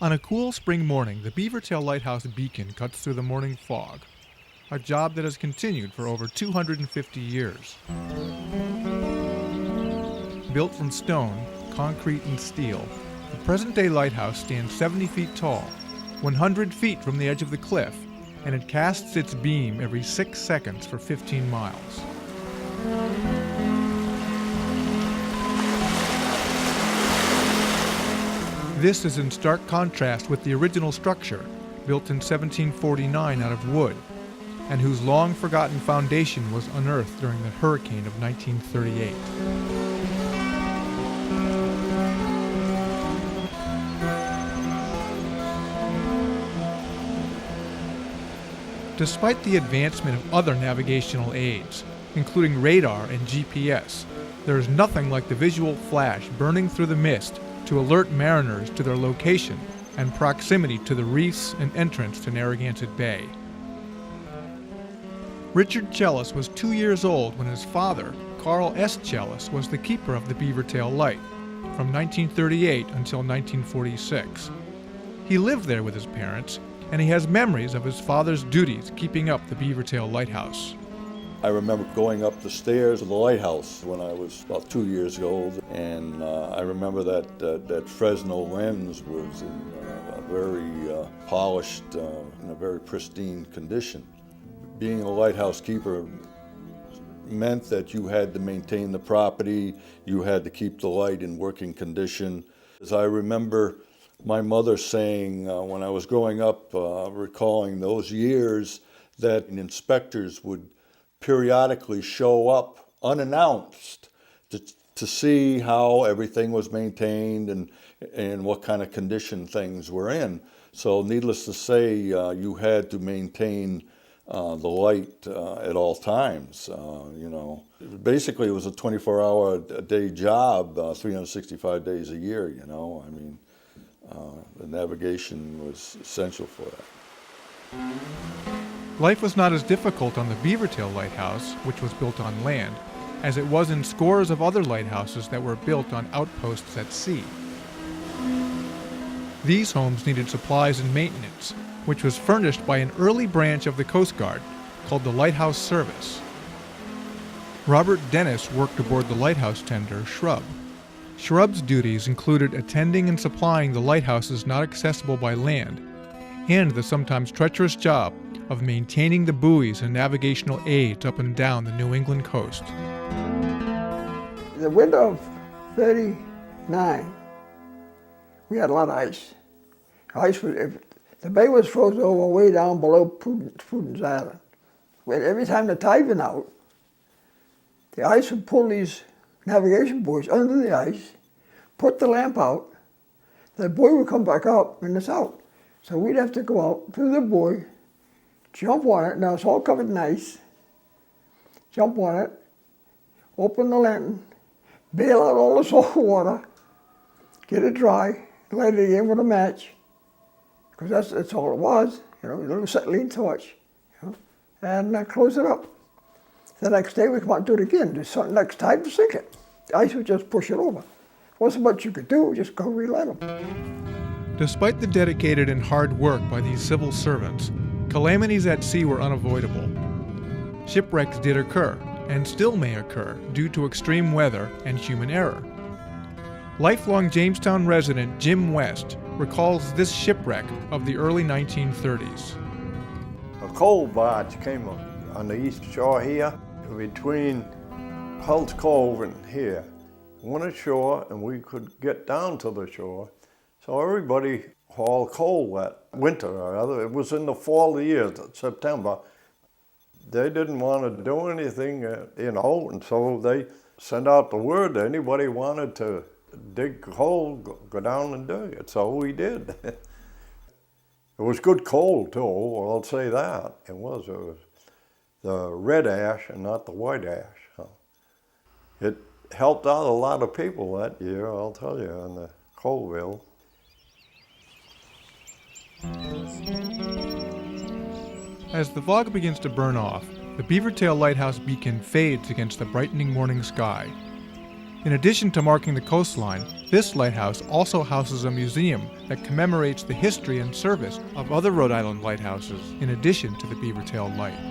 On a cool spring morning, the Beavertail Lighthouse beacon cuts through the morning fog, a job that has continued for over 250 years. Built from stone, concrete, and steel, the present-day lighthouse stands 70 feet tall, 100 feet from the edge of the cliff, and it casts its beam every 6 seconds for 15 miles. This is in stark contrast with the original structure, built in 1749 out of wood, and whose long-forgotten foundation was unearthed during the hurricane of 1938. Despite the advancement of other navigational aids, including radar and GPS, there is nothing like the visual flash burning through the mist to alert mariners to their location and proximity to the reefs and entrance to Narragansett Bay. Richard Chellis was 2 years old when his father, Carl S. Chellis, was the keeper of the Beavertail Light from 1938 until 1946. He lived there with his parents, and he has memories of his father's duties keeping up the Beavertail Lighthouse. I remember going up the stairs of the lighthouse when I was about 2 years old, and I remember that Fresnel lens was in a very polished, in a very pristine condition. Being a lighthouse keeper meant that you had to maintain the property, you had to keep the light in working condition. As I remember my mother saying when I was growing up, recalling those years, that inspectors would periodically show up unannounced to see how everything was maintained and what kind of condition things were in. So needless to say, you had to maintain the light at all times. Basically it was a 24-hour-a-day job, 365 days a year, the navigation was essential for that. Life was not as difficult on the Beavertail Lighthouse, which was built on land, as it was in scores of other lighthouses that were built on outposts at sea. These homes needed supplies and maintenance, which was furnished by an early branch of the Coast Guard called the Lighthouse Service. Robert Dennis worked aboard the lighthouse tender, Shrub. Shrub's duties included attending and supplying the lighthouses not accessible by land, and the sometimes treacherous job of maintaining the buoys and navigational aids up and down the New England coast. The winter of 39, we had a lot of ice. The bay was frozen over way down below Prudence Island. Every time the tide went out, the ice would pull these navigation buoys under the ice, put the lamp out, the buoy would come back up and it's out. So we'd have to go out through the buoy, jump on it, now it's all covered in ice, jump on it, open the lantern, bail out all the salt water, get it dry, light it in with a match, because that's all it was, a little acetylene torch, and close it up. The next day we come out and do it again. There's something next tide to sink it. The ice would just push it over. Wasn't much you could do, just go relight them. Despite the dedicated and hard work by these civil servants, calamities at sea were unavoidable. Shipwrecks did occur, and still may occur, due to extreme weather and human error. Lifelong Jamestown resident Jim West recalls this shipwreck of the early 1930s. A coal barge came on the east shore here, between Hull's Cove and here. Went ashore and we could get down to the shore. So everybody hauled coal that winter or other. It was in the fall of the year, September. They didn't want to do anything, and so they sent out the word that anybody wanted to dig coal, go down and do it. So we did. It was good coal too, I'll say that. It was the red ash and not the white ash. So it helped out a lot of people that year, I'll tell you, in the coalville. As the fog begins to burn off, the Beavertail Lighthouse beacon fades against the brightening morning sky. In addition to marking the coastline, this lighthouse also houses a museum that commemorates the history and service of other Rhode Island lighthouses, in addition to the Beavertail Light.